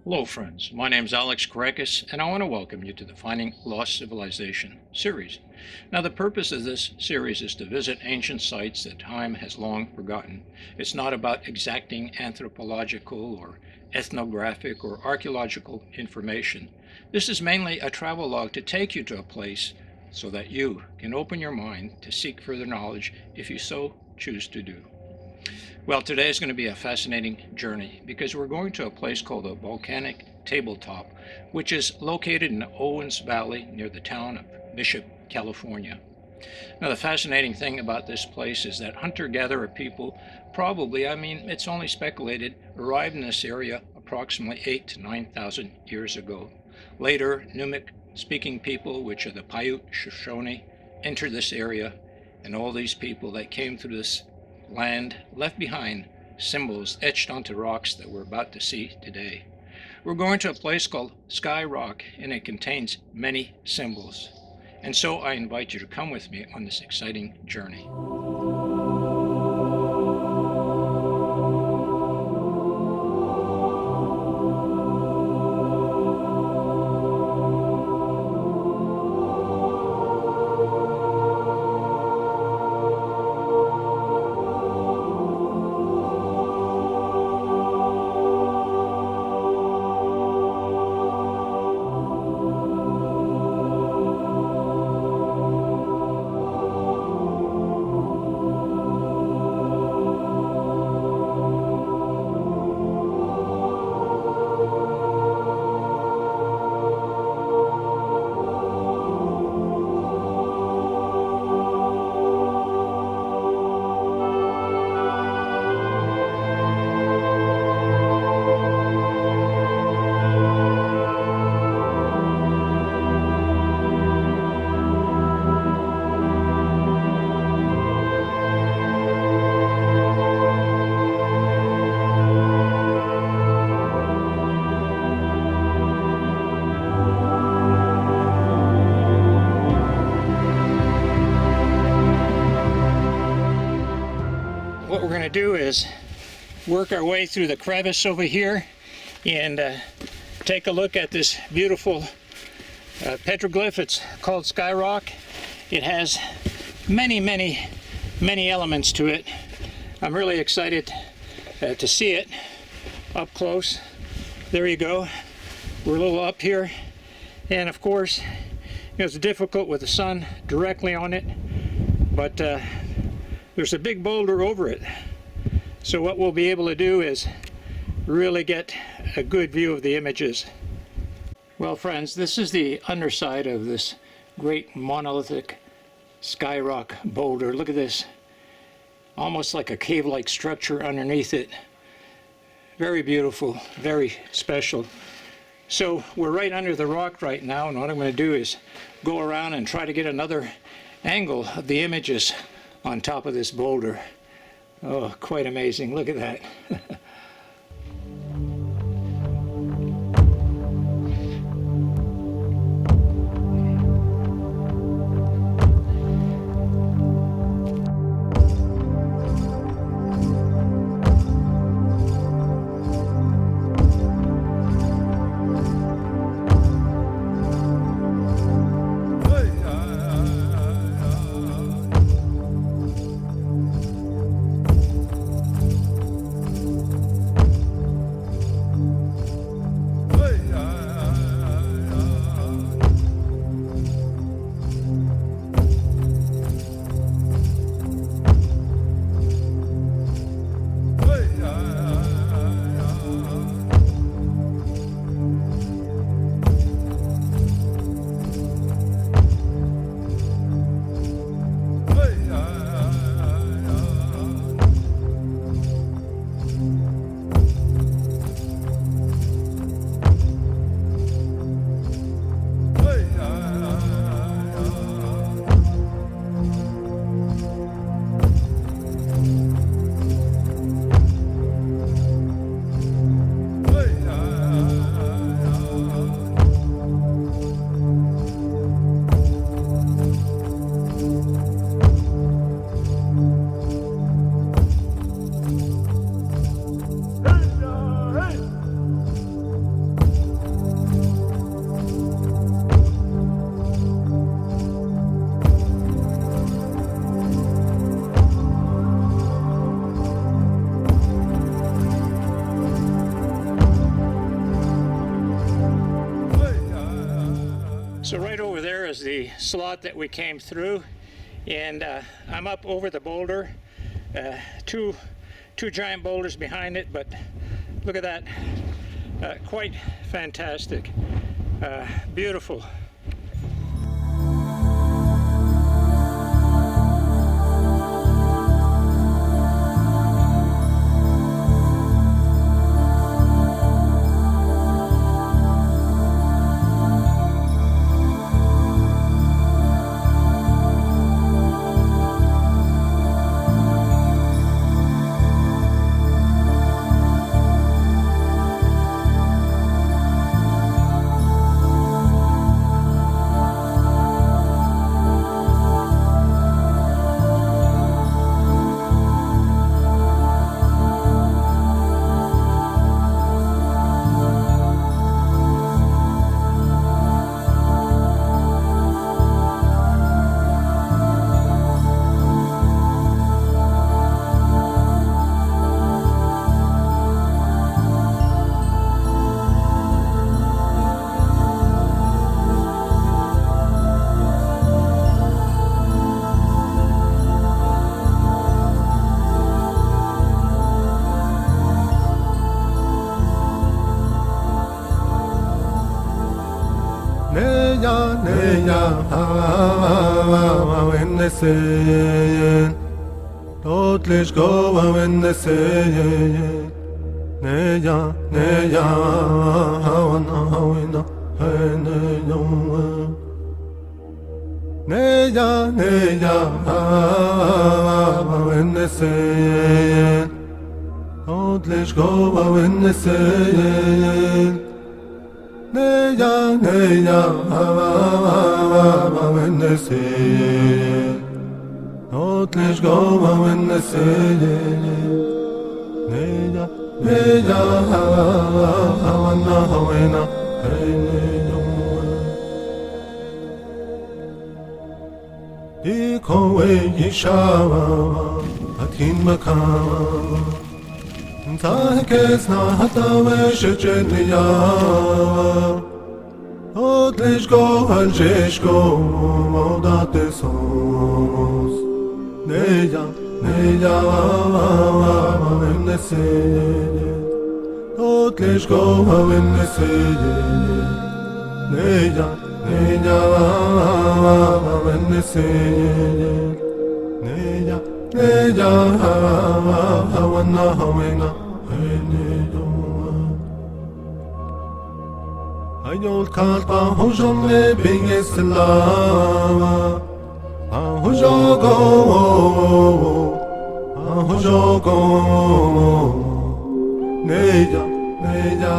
Hello friends, my name is Alex Karakis and I want to welcome you to the Finding Lost Civilization series. Now the purpose of this series is to visit ancient sites that time has long forgotten. It's not about exacting anthropological or ethnographic or archaeological information. This is mainly a travel log to take you to a place so that you can open your mind to seek further knowledge if you so choose to do. Well, today is going to be a fascinating journey because we're going to a place called the Volcanic Tabletop, which is located in Owens Valley near the town of Bishop, California. Now, the fascinating thing about this place is that hunter-gatherer people probably, it's only speculated, arrived in this area approximately 8,000 to 9,000 years ago. Later, Numic-speaking people, which are the Paiute Shoshone, entered this area, and all these people that came through this land left behind symbols etched onto rocks that we're about to see today. We're going to a place called Sky Rock, and it contains many symbols. And so I invite you to come with me on this exciting journey. What we're going to do is work our way through the crevice over here and take a look at this beautiful petroglyph. It's called Sky Rock. It has many elements to it. I'm really excited to see it up close. There you go. We're a little up here, and of course, it's difficult with the sun directly on it, but there's a big boulder over it. So what we'll be able to do is really get a good view of the images. Well friends, this is the underside of this great monolithic sky rock boulder. Look at this. Almost like a cave-like structure underneath it. Very beautiful, very special. So we're right under the rock right now, and what I'm going to do is go around and try to get another angle of the images on top of this boulder. Oh, quite amazing. Look at that. was the slot that we came through, and I'm up over the boulder. Two giant boulders behind it, but look at that. Quite fantastic. Beautiful. When they say, don't let go when they say, Neya, Neya, Hawana, Neya, Neya, when they say, don't let go when they say, Neya, Neya, when they say, don't let go when they say, Neya, Neya, Hawana, Ikowe Yishawa, Atin Makama, Tahkes na hatawe shecheniya, Odlishko halcheshko, Modate sos, Neya, Neya, Venneseye, Odlishko Venneseye, Neya, Neya, Venneseye, Neya, Neya, Hawana, Hawena, Ayol kalpa hojon le bingesla, hojogo, hojogo, Neya, Neya.